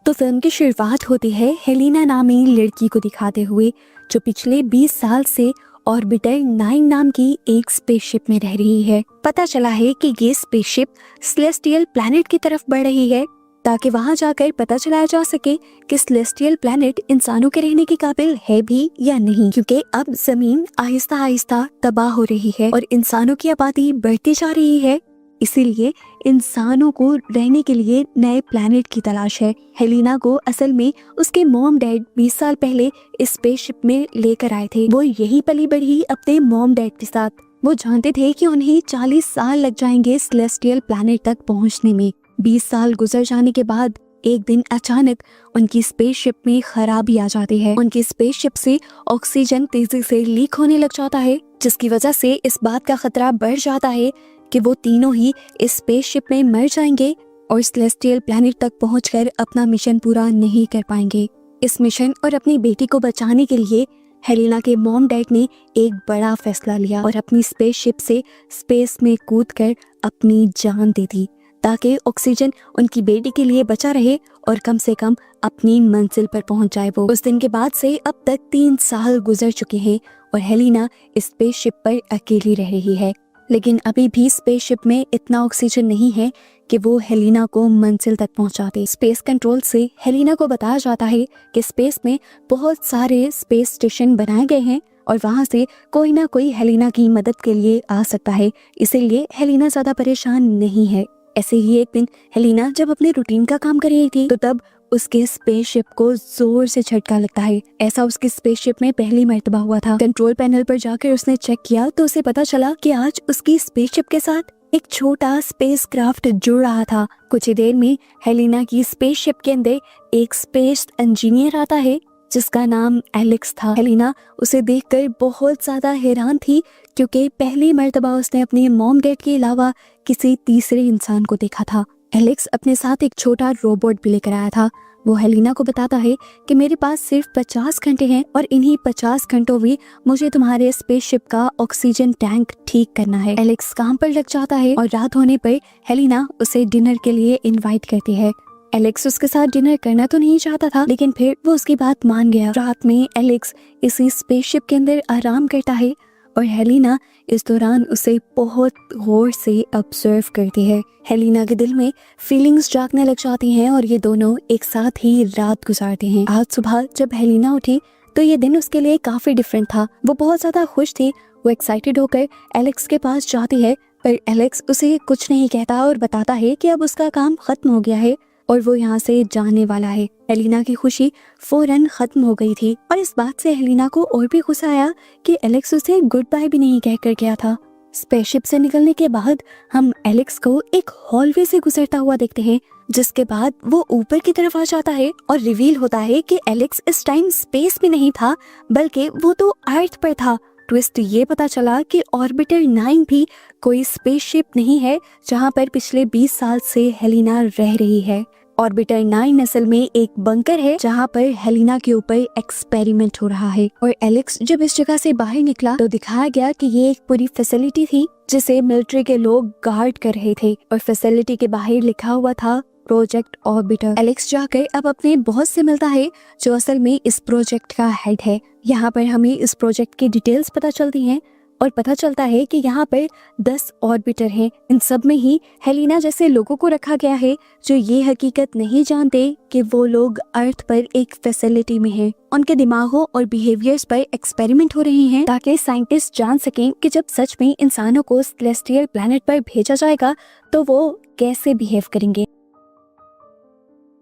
तो फिल्म की शुरुआत होती है हेलिना नामी लड़की को दिखाते हुए, जो पिछले 20 साल से ऑर्बिटर 9 नाम की एक स्पेसशिप में रह रही है। पता चला है कि ये स्पेसशिप सेलेस्टियल प्लैनेट की तरफ बढ़ रही है, ताकि वहां जाकर पता चलाया जा सके कि सेलेस्टियल प्लैनेट इंसानों के रहने के काबिल है भी या नहीं, क्योंकि अब जमीन आहिस्ता आहिस्ता तबाह हो रही है और इंसानों की आबादी बढ़ती जा रही है। इसीलिए इंसानों को रहने के लिए नए प्लैनेट की तलाश है। हेलिना को असल में उसके मॉम डैड 20 साल पहले इस स्पेसशिप में लेकर आए थे। वो यही पली बढ़ी अपने मॉम डैड के साथ। वो जानते थे कि उन्हें 40 साल लग जाएंगे सेलेस्टियल प्लैनेट तक पहुंचने में। 20 साल गुजर जाने के बाद एक दिन अचानक उनकी स्पेसशिप में खराबी आ जाती है। उनकी स्पेसशिप से ऑक्सीजन तेजी से लीक होने लग जाता है, जिसकी वजह से इस बात का खतरा बढ़ जाता है कि वो तीनों ही इस स्पेसशिप में मर जाएंगे और सेलेस्टियल प्लैनेट तक पहुंचकर अपना मिशन पूरा नहीं कर पाएंगे। इस मिशन और अपनी बेटी को बचाने के लिए हेलिना के मॉम डैड ने एक बड़ा फैसला लिया और अपनी स्पेसशिप से स्पेस में कूदकर अपनी जान दे दी, ताकि ऑक्सीजन उनकी बेटी के लिए बचा रहे और कम से कम अपनी मंजिल पर पहुंच जाए वो। उस दिन के बाद से अब तक 3 साल गुजर चुके हैं और हेलिना इस स्पेसशिप पर अकेली रह रही है। लेकिन अभी भी स्पेसशिप में इतना ऑक्सीजन नहीं है कि वो हेलिना को मंजिल तक पहुंचा दे। स्पेस कंट्रोल से हेलिना को बताया जाता है कि स्पेस में बहुत सारे स्पेस स्टेशन बनाए गए हैं और वहां से कोई ना कोई हेलिना की मदद के लिए आ सकता है। इसीलिए हेलिना ज्यादा परेशान नहीं है। ऐसे ही एक दिन हेलिना जब अपने रूटीन का काम कर रही थी, तो तब उसके स्पेसशिप को जोर से झटका लगता है। ऐसा उसकी स्पेसशिप में पहली मर्तबा हुआ था। कंट्रोल पैनल पर जाकर उसने चेक किया तो उसे पता चला कि आज उसकी स्पेसशिप के साथ एक छोटा स्पेसक्राफ्ट जुड़ रहा था। कुछ ही देर में हेलिना की स्पेसशिप के अंदर एक स्पेस इंजीनियर आता है जिसका नाम एलेक्स था। हेलिना उसे देखकर बहुत ज्यादा हैरान थी, क्योंकि पहली मर्तबा उसने अपने मॉम डैड के अलावा किसी तीसरे इंसान को देखा था। एलेक्स अपने साथ एक छोटा रोबोट भी लेकर आया था। वो हेलिना को बताता है कि मेरे पास सिर्फ 50 घंटे हैं और इन्हीं 50 घंटों में मुझे तुम्हारे स्पेसशिप का ऑक्सीजन टैंक ठीक करना है। एलेक्स काम पर लग जाता है और रात होने पर हेलिना उसे डिनर के लिए इनवाइट करती है। एलेक्स उसके साथ डिनर करना तो नहीं चाहता था, लेकिन फिर वो उसकी बात मान गया। रात में एलेक्स इसी स्पेसशिप के अंदर आराम करता है और हेलिना इस दौरान उसे बहुत गौर से ऑब्जर्व करती है। हेलिना के दिल में फीलिंग्स जागने लग जाती हैं और ये दोनों एक साथ ही रात गुजारते हैं। आज सुबह जब हेलिना उठी तो ये दिन उसके लिए काफी डिफरेंट था। वो बहुत ज्यादा खुश थी। वो एक्साइटेड होकर एलेक्स के पास जाती है, पर एलेक्स उसे कुछ नहीं कहता और बताता है कि अब उसका काम खत्म हो गया है और वो यहाँ से जाने वाला है। हेलिना की खुशी फौरन खत्म हो गई थी और इस बात से हेलिना को और भी गुस्सा आया कि एलेक्स उसे गुड बाय भी नहीं कहकर गया था। स्पेसशिप से निकलने के बाद हम एलेक्स को एक हॉलवे से गुजरता हुआ देखते हैं, जिसके बाद वो ऊपर की तरफ आ जाता है और रिवील होता है कि एलेक्स इस टाइम स्पेस में नहीं था, बल्कि वो तो अर्थ पर था। ट्विस्ट ये पता चला कि ऑर्बिटर 9 भी कोई स्पेसशिप नहीं है जहाँ पर पिछले 20 साल से हेलिना रह रही है। ऑर्बिटर 9 असल में एक बंकर है जहाँ पर हेलिना के ऊपर एक्सपेरिमेंट हो रहा है। और एलेक्स जब इस जगह से बाहर निकला तो दिखाया गया कि ये एक पूरी फैसिलिटी थी जिसे मिलिट्री के लोग गार्ड कर रहे थे और फैसिलिटी के बाहर लिखा हुआ था प्रोजेक्ट ऑर्बिटर। एलेक्स जाकर अब अपने बॉस से मिलता है जो असल में इस प्रोजेक्ट का हेड है। यहाँ पर हमें इस प्रोजेक्ट की डिटेल्स पता चलती हैं और पता चलता है कि यहाँ पर 10 ऑर्बिटर हैं। इन सब में ही हेलिना जैसे लोगों को रखा गया है जो ये हकीकत नहीं जानते कि वो लोग अर्थ पर एक फैसिलिटी में हैं। उनके दिमागों और बिहेवियर्स पर एक्सपेरिमेंट हो रहे हैं ताकि साइंटिस्ट जान सकें कि जब सच में इंसानों को सेलेस्टियल प्लैनेट पर भेजा जाएगा तो वो कैसे बिहेव करेंगे।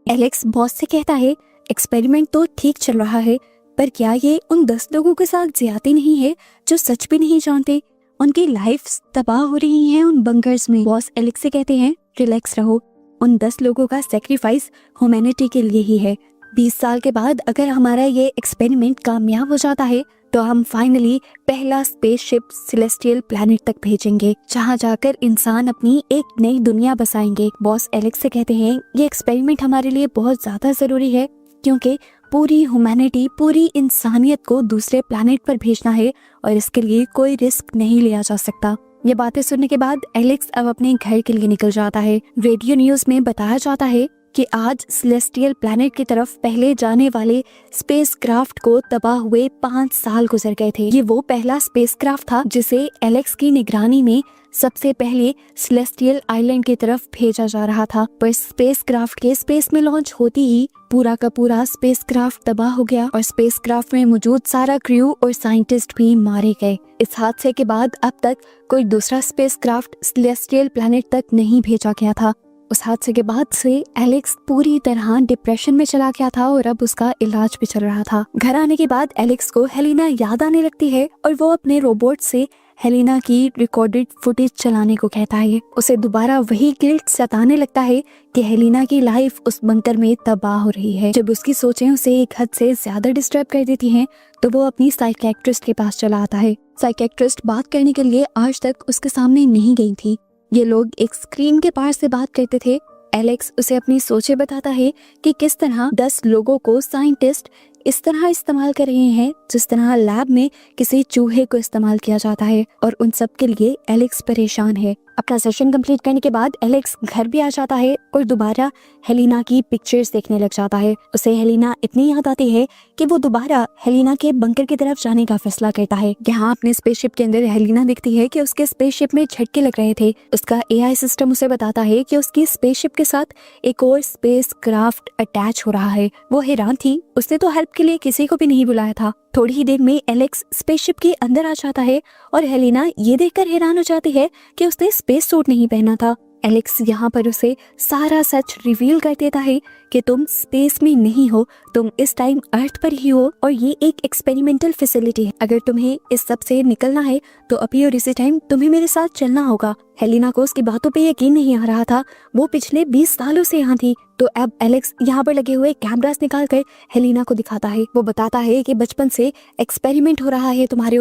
एलेक्स बॉस से कहता है एक्सपेरिमेंट तो ठीक चल रहा है, पर क्या ये उन 10 लोगों के साथ ज्यादा नहीं है जो सच भी नहीं जानते? उनकी लाइफ तबाह हो रही है उन बंकर्स में। बॉस एलेक्स से कहते हैं रिलैक्स रहो, उन 10 लोगों का सेक्रीफाइस ह्यूमैनिटी के लिए ही है। 20 साल के बाद अगर हमारा ये एक्सपेरिमेंट कामयाब हो जाता है तो हम फाइनली पहला स्पेसशिप सेलेस्टियल प्लैनेट तक भेजेंगे, जहाँ जाकर इंसान अपनी एक नई दुनिया बसाएंगे। बॉस एलेक्स से कहते हैं ये एक्सपेरिमेंट हमारे लिए बहुत ज्यादा जरूरी है, क्योंकि पूरी ह्यूमैनिटी, पूरी इंसानियत को दूसरे प्लैनेट पर भेजना है और इसके लिए कोई रिस्क नहीं लिया जा सकता। ये बातें सुनने के बाद एलेक्स अब अपने घर के लिए निकल जाता है। रेडियो न्यूज में बताया जाता है कि आज सेलेस्टियल प्लैनेट की तरफ पहले जाने वाले स्पेसक्राफ्ट को तबाह हुए 5 साल गुजर गए थे। ये वो पहला स्पेसक्राफ्ट था जिसे एलेक्स की निगरानी में सबसे पहले सेलेस्टियल आइलैंड की तरफ भेजा जा रहा था, पर स्पेसक्राफ्ट के स्पेस में लॉन्च होती ही पूरा का पूरा स्पेसक्राफ्ट तबाह हो गया और स्पेसक्राफ्ट में मौजूद सारा क्रू और साइंटिस्ट भी मारे गए। इस हादसे के बाद अब तक कोई दूसरा स्पेसक्राफ्ट सेलेस्टियल प्लैनेट तक नहीं भेजा गया था। उस हादसे के बाद से एलेक्स पूरी तरह डिप्रेशन में चला गया था और अब उसका इलाज भी चल रहा था। घर आने के बाद एलेक्स को हेलिना याद आने लगती है और वो अपने रोबोट से हेलिना की रिकॉर्डेड फुटेज चलाने को कहता है। उसे दोबारा वही गिल्ट सताने लगता है कि हेलिना की लाइफ उस बंकर में तबाह हो रही है। जब उसकी सोचें उसे एक हद से ज्यादा डिस्टर्ब कर देती हैं, तो वो अपनी साइकियाट्रिस्ट के पास चला आता है। साइकियाट्रिस्ट बात करने के लिए आज तक उसके सामने नहीं गई थी। ये लोग एक स्क्रीन के पार से बात करते थे। एलेक्स उसे अपनी सोचें बताता है कि किस तरह 10 लोगों को साइंटिस्ट इस तरह इस्तेमाल कर रहे हैं जिस तरह लैब में किसी चूहे को इस्तेमाल किया जाता है, और उन सब के लिए एलेक्स परेशान है। अपना सेशन कंप्लीट करने के बाद एलेक्स घर भी आ जाता है और दोबारा हेलिना की पिक्चर्स देखने लग जाता है। उसे हेलिना इतनी याद आती है कि वो दोबारा हेलिना के बंकर की तरफ जाने का फैसला करता है। यहाँ अपने स्पेसशिप के अंदर हेलिना दिखती है कि उसके स्पेसशिप में झटके लग रहे थे। उसका एआई सिस्टम उसे बताता है कि उसकी स्पेसशिप के साथ एक और स्पेस क्राफ्ट अटैच हो रहा है। वो हैरान थी, उसने तो हेल्प के लिए किसी को भी नहीं बुलाया था। थोड़ी ही देर में एलेक्स स्पेसशिप के अंदर आ जाता है और हेलिना ये देखकर हैरान हो जाती है कि उसने स्पेस सूट नहीं पहना था। एलेक्स यहाँ पर उसे सारा सच रिवील कर देता है कि तुम स्पेस में नहीं हो, तुम इस टाइम अर्थ पर ही हो और ये एक एक्सपेरिमेंटल फैसिलिटी है। अगर तुम्हें इस सब से निकलना है तो अभी और इसी टाइम तुम्हें मेरे साथ चलना होगा। हेलिना को उसकी बातों पे यकीन नहीं आ रहा था। वो पिछले 20 सालों से यहाँ थी। तो अब एलेक्स यहाँ पर लगे हुए कैमरास निकाल कर हेलिना को दिखाता है। वो बताता है कि बचपन से एक्सपेरिमेंट हो रहा है तुम्हारे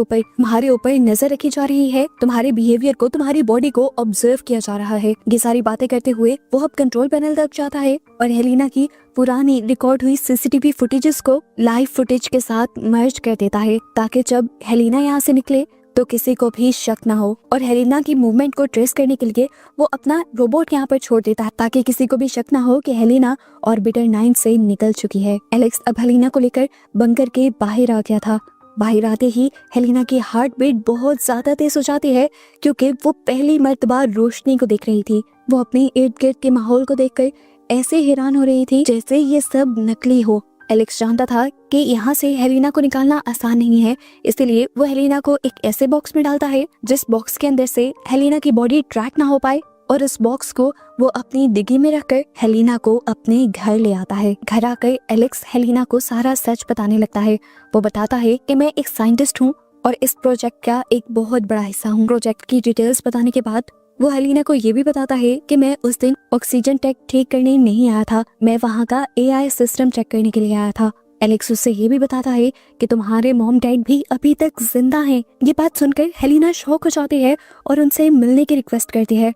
ऊपर नजर रखी जा रही है, तुम्हारे बिहेवियर को, तुम्हारी बॉडी को ऑब्जर्व किया जा रहा है। ये सारी बातें करते हुए वो अब कंट्रोल पैनल तक जाता है और हेलिना की पुरानी रिकॉर्ड हुई सीसीटीवी फुटेजेस को लाइव फुटेज के साथ मर्ज कर देता है, ताकि जब हेलिना यहाँ से निकले तो किसी को भी शक ना हो। और हेलिना की मूवमेंट को ट्रेस करने के लिए वो अपना रोबोट यहाँ पर छोड़ देता है, ताकि किसी को भी शक ना हो कि हेलिना ऑर्बिटर 9 से निकल चुकी है। एलेक्स अब हेलिना को लेकर बंकर के बाहर आ गया था। बाहर आते ही हेलिना की हार्ट बीट बहुत ज्यादा तेज हो जाती है, क्योंकि वो पहली मर्तबा रोशनी को देख रही थी। वो अपने इर्द गिर्द के माहौल को देखकर ऐसे हैरान हो रही थी जैसे ये सब नकली हो। एलेक्स जानता था कि यहाँ से हेलिना को निकालना आसान नहीं है, इसलिए वो हेलिना को एक ऐसे बॉक्स में डालता है जिस बॉक्स के अंदर से हेलिना की बॉडी ट्रैक ना हो पाए, और इस बॉक्स को वो अपनी डिग्गी में रखकर हेलिना को अपने घर ले आता है। घर आकर एलेक्स हेलिना को सारा सच बताने लगता है। वो बताता है कि मैं एक साइंटिस्ट हूँ और इस प्रोजेक्ट का एक बहुत बड़ा हिस्सा हूँ। प्रोजेक्ट की डिटेल्स बताने के बाद वो हेलिना को ये भी बताता है कि मैं उस दिन ऑक्सीजन टैंक ठीक करने नहीं आया था, मैं वहाँ का एआई सिस्टम चेक करने के लिए आया था। एलेक्स उससे ये भी बताता है कि तुम्हारे मॉम डैड भी अभी तक जिंदा हैं। ये बात सुनकर हेलिना शॉक हो जाती है और उनसे मिलने की रिक्वेस्ट करती है।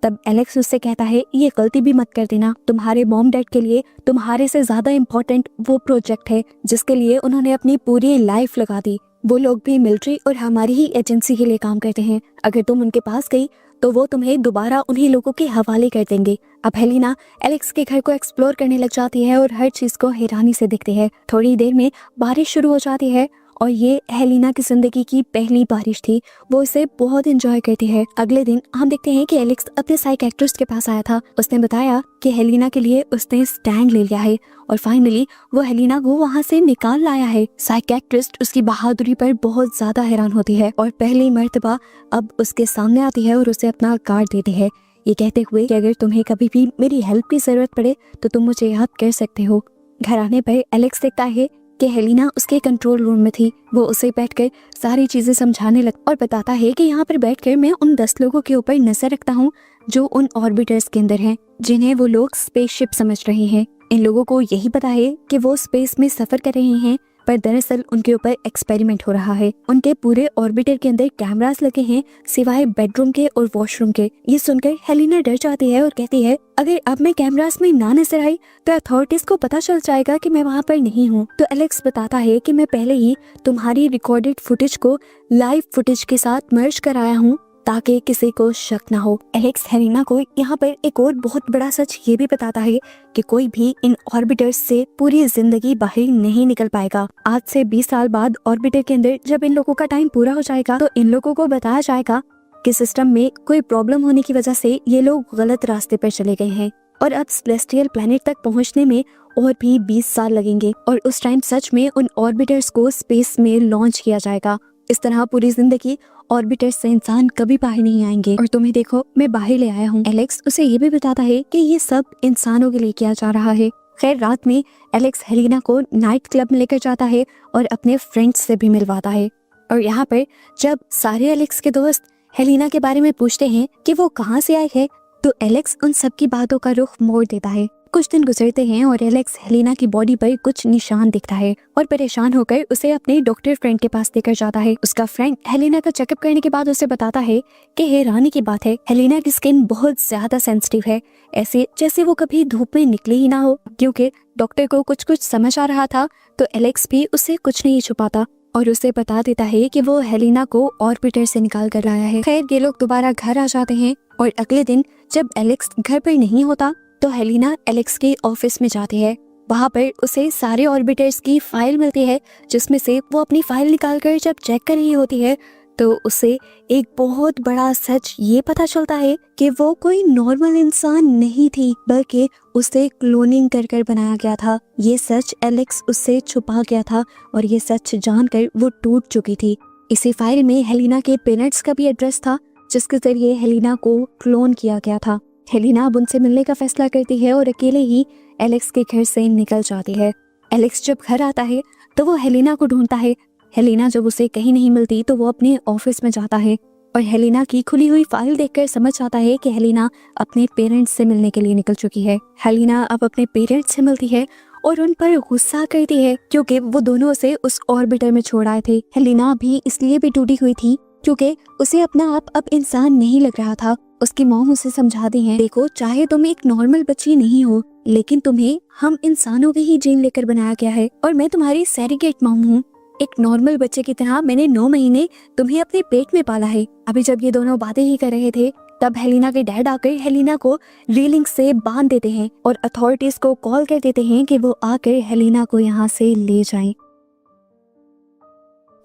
तब एलेक्स उससे कहता है, ये गलती भी मत कर देना, तुम्हारे मॉम डैड के लिए तुम्हारे से ज्यादा इम्पोर्टेंट वो प्रोजेक्ट है जिसके लिए उन्होंने अपनी पूरी लाइफ लगा दी। वो लोग भी मिलिट्री और हमारी ही एजेंसी के लिए काम करते हैं। अगर तुम उनके पास गई तो वो तुम्हें दोबारा उन्हीं लोगों के हवाले कर देंगे। अब हेलिना एलेक्स के घर को एक्सप्लोर करने लग जाती है और हर चीज को हैरानी से देखती है। थोड़ी देर में बारिश शुरू हो जाती है और ये हेलिना की जिंदगी की पहली बारिश थी। वो इसे बहुत एंजॉय करती है। अगले दिन हम देखते हैं कि एलेक्स अपने साइकियाट्रिस्ट के पास आया था। उसने बताया कि हेलिना के लिए उसने स्टैंड ले लिया है और फाइनली वो हेलिना को वहाँ से निकाल लाया है। साइकियाट्रिस्ट उसकी बहादुरी पर बहुत ज्यादा हैरान होती है और पहली मर्तबा अब उसके सामने आती है और उसे अपना कार्ड देती है, ये कहते हुए कि अगर तुम्हें कभी भी मेरी हेल्प की जरूरत पड़े तो तुम मुझे याद कर सकते हो। घर आने पर एलेक्स देखता है कि हेलिना उसके कंट्रोल रूम में थी। वो उसे बैठकर सारी चीजें समझाने लग और बताता है कि यहाँ पर बैठकर मैं उन 10 लोगों के ऊपर नजर रखता हूँ जो उन ऑर्बिटर्स के अंदर हैं, जिन्हें वो लोग स्पेसशिप समझ रहे हैं। इन लोगों को यही पता है कि वो स्पेस में सफर कर रहे हैं, पर दरअसल उनके ऊपर एक्सपेरिमेंट हो रहा है। उनके पूरे ऑर्बिटर के अंदर कैमरास लगे हैं सिवाय बेडरूम के और वॉशरूम के। ये सुनकर हेलिना डर जाती है और कहती है, अगर अब मैं कैमरास में ना नजर आई तो अथॉरिटीज को पता चल जाएगा कि मैं वहाँ पर नहीं हूँ। तो एलेक्स बताता है कि मैं पहले ही तुम्हारी रिकॉर्डेड फुटेज को लाइव फुटेज के साथ मर्ज कराया हूँ, ताकि किसी को शक ना हो। एलेक्स हेलिना को यहाँ पर एक और बहुत बड़ा सच ये भी बताता है कि कोई भी इन ऑर्बिटर्स से पूरी जिंदगी बाहर नहीं निकल पाएगा। आज से 20 साल बाद ऑर्बिटर के अंदर जब इन लोगों का टाइम पूरा हो जाएगा तो इन लोगों को बताया जाएगा कि सिस्टम में कोई प्रॉब्लम होने की वजह से ये लोग गलत रास्ते पर चले गए हैं और अब सेलेस्टियल प्लैनेट तक पहुंचने में और भी 20 साल लगेंगे और उस टाइम सच में उन ऑर्बिटर्स को स्पेस में लॉन्च किया जाएगा। इस तरह पूरी जिंदगी ऑर्बिटर्स से इंसान कभी बाहर नहीं आएंगे और तुम्हें देखो मैं बाहर ले आया हूँ। एलेक्स उसे ये भी बताता है कि ये सब इंसानों के लिए किया जा रहा है। खैर रात में एलेक्स हेलिना को नाइट क्लब में लेकर जाता है और अपने फ्रेंड्स से भी मिलवाता है। और यहाँ पर जब सारे एलेक्स के दोस्त हेलिना के बारे में पूछते हैं कि वो कहाँ से आए हैं तो एलेक्स उन सब की बातों का रुख मोड़ देता है। कुछ दिन गुजरते हैं और एलेक्स हेलिना की बॉडी पर कुछ निशान दिखता है और परेशान होकर उसे अपने डॉक्टर फ्रेंड के पास लेकर जाता है। उसका फ्रेंड हेलिना का चेकअप करने के बाद उसे बताता है कि हैरानी की बात है हेलिना की स्किन बहुत ज्यादा सेंसिटिव है, ऐसे जैसे वो कभी धूप में निकले ही ना हो। क्योंकि डॉक्टर को कुछ कुछ समझ आ रहा था तो एलेक्स भी उससे कुछ नहीं छुपाता और उसे बता देता है कि वो हेलिना को ऑर्बिटर से निकाल कर लाया है। खैर ये लोग दोबारा घर आ जाते हैं और अगले दिन जब एलेक्स घर पर नहीं होता तो हेलिना एलेक्स के ऑफिस में जाती है। वहाँ पर उसे सारे ऑर्बिटर्स की फाइल मिलती है जिसमें से वो अपनी फाइल निकालकर जब चेक कर रही होती है तो उसे एक बहुत बड़ा सच ये पता चलता है कि वो कोई नॉर्मल इंसान नहीं थी बल्कि उसे क्लोनिंग कर कर बनाया गया था। ये सच एलेक्स उससे छुपा गया था और ये सच जानकर वो टूट चुकी थी। इसी फाइल में हेलिना के पेरेंट्स का भी एड्रेस था जिसके जरिए हेलिना को क्लोन किया गया था। हेलिना अब उनसे मिलने का फैसला करती है और अकेले ही एलेक्स के घर से निकल जाती है। एलेक्स जब घर आता है तो वो हेलिना को ढूंढता है। हेलिना जब उसे कहीं नहीं मिलती तो वो अपने ऑफिस में जाता है और हेलिना की खुली हुई फाइल देखकर समझ आता है कि हेलिना अपने पेरेंट्स से मिलने के लिए निकल चुकी है। हेलिना अब अपने पेरेंट्स से मिलती है और उन पर गुस्सा करती है क्योंकि वो दोनों उसे उस ऑर्बिटर में छोड़ आए थे। हेलिना भी इसलिए भी टूटी हुई थी क्योंकि उसे अपना आप अब इंसान नहीं लग रहा था। उसकी मॉम उसे समझाती है, देखो चाहे तुम एक नॉर्मल बच्ची नहीं हो लेकिन तुम्हें हम इंसानों के ही जीन लेकर बनाया गया है और मैं तुम्हारी सैरोगेट मॉम हूँ। एक नॉर्मल बच्चे की तरह मैंने 9 महीने तुम्हें अपने पेट में पाला है। अभी जब ये दोनों बातें ही कर रहे थे तब हेलिना के डैड आकर हेलिना को रेलिंग से बांध देते हैं और अथॉरिटीज को कॉल कर देते हैं कि वो आकर हेलिना को यहाँ से ले जाएं।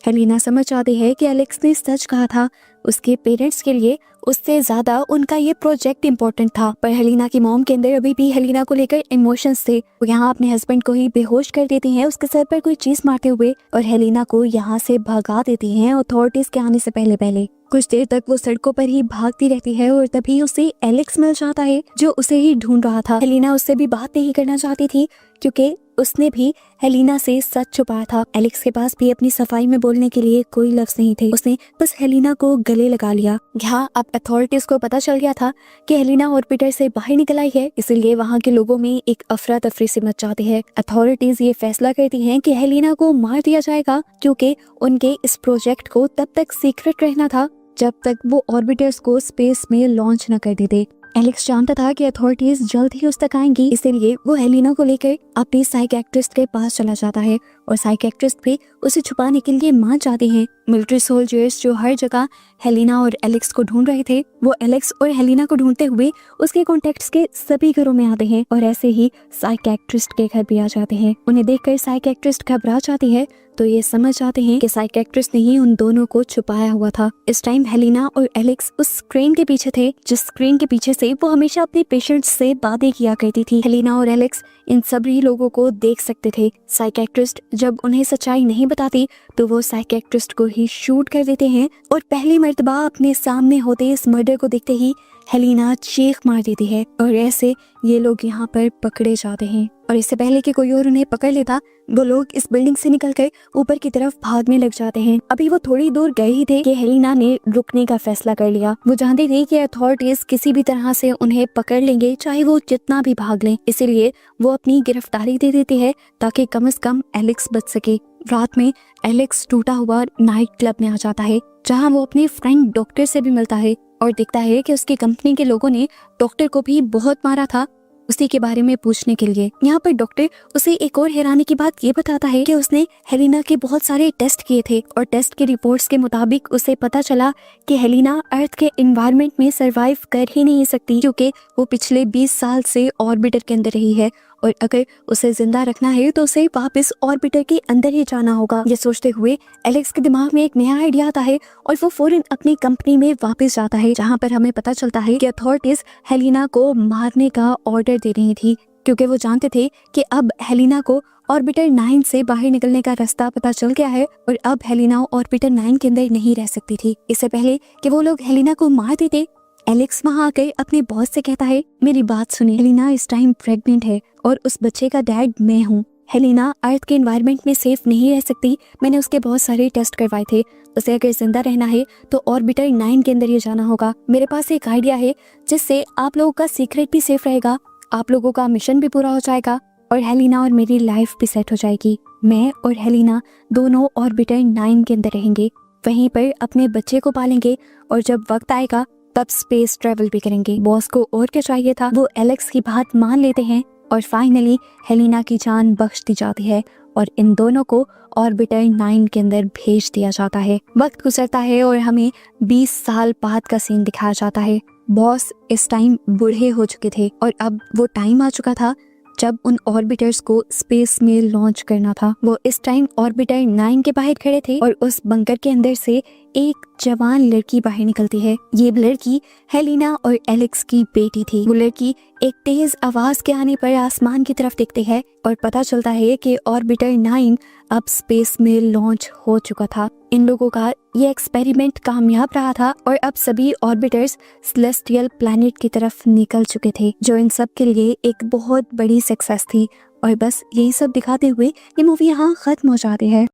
हेलिना समझ जाती है कि एलेक्स ने सच कहा था। उसके पेरेंट्स के लिए उससे ज्यादा उनका ये प्रोजेक्ट इम्पोर्टेंट था। पर हेलिना की मॉम के अंदर अभी भी हेलिना को लेकर इमोशंस थे। वो यहाँ अपने हस्बैंड को ही बेहोश कर देती हैं उसके सर पर कोई चीज मारते हुए और हेलिना को यहाँ से भगा देती हैं अथॉरिटीज के आने से पहले पहले। कुछ देर तक वो सड़कों पर ही भागती रहती है और तभी उसे एलेक्स मिल जाता है जो उसे ही ढूंढ रहा था। हेलिना उससे भी बात नहीं करना चाहती थी क्योंकि उसने भी हेलिना से सच छुपाया था। एलेक्स के पास भी अपनी सफाई में बोलने के लिए कोई लफ्ज नहीं थे। उसने बस हेलिना को गले लगा लिया। यहाँ अब अथॉरिटीज को पता चल गया था कि हेलिना ऑर्बिटर से बाहर निकल आई है, इसलिए वहाँ के लोगों में एक अफरा तफरी सी मच जाती है। अथॉरिटीज ये फैसला करती हैं कि हेलिना को मार दिया जाएगा क्योंकि उनके इस प्रोजेक्ट को तब तक सीक्रेट रहना था जब तक वो ऑर्बिटर्स को स्पेस में लॉन्च न कर देते। एलेक्स जानता था कि अथॉरिटीज जल्द ही उस तक आएंगी, इसलिए वो हेलिना को लेकर अपनी साइकियाट्रिस्ट के पास चला जाता है और साइकियाट्रिस्ट भी उसे छुपाने के लिए मान जाते हैं। मिलिट्री सोल्जर्स जो हर जगह हेलिना और एलेक्स को ढूंढ रहे थे वो एलेक्स और हेलिना को ढूंढते हुए उसके कॉन्टेक्ट्स के सभी घरों में आते हैं और ऐसे ही साइकियाट्रिस्ट के घर भी आ जाते हैं। उन्हें देखकर साइकियाट्रिस्ट घबरा जाती है तो ये समझ जाते हैं कि साइकियाट्रिस्ट ने ही उन दोनों को छुपाया हुआ था। इस टाइम हेलिना और एलेक्स उस स्क्रीन के पीछे थे जिस स्क्रीन के पीछे से वो हमेशा अपने पेशेंट्स से बातें किया करती थी। हेलिना और एलेक्स इन सभी लोगों को देख सकते थे। साइकियाट्रिस्ट जब उन्हें सच्चाई नहीं बताती तो वो साइकियाट्रिस्ट को ही शूट कर देते हैं और पहली मर्तबा अपने सामने होते इस मर्डर को देखते ही हेलिना चीख मार देती है और ऐसे ये लोग यहाँ पर पकड़े जाते हैं। और इससे पहले कि कोई और उन्हें पकड़ लेता वो लोग इस बिल्डिंग से निकलकर ऊपर की तरफ भागने लग जाते हैं। अभी वो थोड़ी दूर गए ही थे कि हेलिना ने रुकने का फैसला कर लिया। वो जानती थी कि अथॉरिटीज किसी भी तरह से उन्हें पकड़ लेंगे चाहे वो जितना भी भाग लें, इसीलिए वो अपनी गिरफ्तारी दे देती है ताकि कम से कम एलेक्स बच सके। रात में एलेक्स टूटा हुआ नाइट क्लब में आ जाता है जहाँ वो अपने फ्रेंड डॉक्टर से भी मिलता है और दिखता है कि उसकी कंपनी के लोगों ने डॉक्टर को भी बहुत मारा था। उसी के बारे में पूछने के लिए। यहाँ पर डॉक्टर उसे एक और हैरानी की बात ये बताता है कि उसने हेलिना के बहुत सारे टेस्ट किए थे और टेस्ट के रिपोर्ट्स के मुताबिक उसे पता चला कि हेलिना अर्थ के एनवायरनमेंट में सरवाइव कर ही नहीं सकती, क्योंकि वो पिछले 20 साल से ऑर्बिटर के अंदर रही है और अगर उसे जिंदा रखना है तो उसे वापस ऑर्बिटर के अंदर ही जाना होगा। ये सोचते हुए एलेक्स के दिमाग में एक नया आइडिया आता है और वो फौरन अपनी कंपनी में वापस जाता है, जहाँ पर हमें पता चलता है कि अथॉरिटीज हेलिना को मारने का ऑर्डर दे रही थी, क्योंकि वो जानते थे कि अब हेलिना को ऑर्बिटर 9 से बाहर निकलने का रास्ता पता चल गया है और अब हेलिना ऑर्बिटर 9 के अंदर नहीं रह सकती थी। इससे पहले कि वो लोग हेलिना को मार देते, एलेक्स वहाँ आकर अपने बॉस से कहता है, मेरी बात सुनिए, हेलिना इस टाइम प्रेग्नेंट है और उस बच्चे का डैड मैं हूँ। हेलिना अर्थ के एनवायरनमेंट में सेफ नहीं रह सकती। मैंने उसके बहुत सारे टेस्ट करवाए थे। उसे अगर जिंदा रहना है तो ऑर्बिटर 9 के अंदर ही जाना होगा। मेरे पास एक आइडिया है जिससे आप लोगों का सीक्रेट भी सेफ रहेगा, आप लोगों का मिशन भी पूरा हो जाएगा और हेलिना और मेरी लाइफ भी सेट हो जाएगी। मैं और हेलिना दोनों ऑर्बिटर 9 के अंदर रहेंगे, वहीं पर अपने बच्चे को पालेंगे और जब वक्त आएगा तब स्पेस ट्रेवल भी करेंगे। बॉस को और क्या चाहिए था, वो एलेक्स की बात मान लेते हैं और फाइनली हेलिना की जान बख्श दी जाती है और इन दोनों को ऑर्बिटर 9 के अंदर भेज दिया जाता है। वक्त गुजरता है और हमें 20 साल बाद का सीन दिखाया जाता है। बॉस इस टाइम बूढ़े हो चुके थे और अब वो टाइम आ चुका था जब उन ऑर्बिटर्स को स्पेस में लॉन्च करना था। वो इस टाइम ऑर्बिटर 9 के बाहर खड़े थे और उस बंकर के अंदर से एक जवान लड़की बाहर निकलती है। ये लड़की हेलिना और एलेक्स की बेटी थी। वो लड़की एक तेज आवाज के आने पर आसमान की तरफ देखती है और पता चलता है कि ऑर्बिटर 9 अब स्पेस में लॉन्च हो चुका था। इन लोगों का ये एक्सपेरिमेंट कामयाब रहा था और अब सभी ऑर्बिटर्स सेलेस्टियल प्लैनेट की तरफ निकल चुके थे, जो इन सब के लिए एक बहुत बड़ी सक्सेस थी। और बस यही सब दिखाते हुए ये मूवी यहाँ खत्म हो जाती है।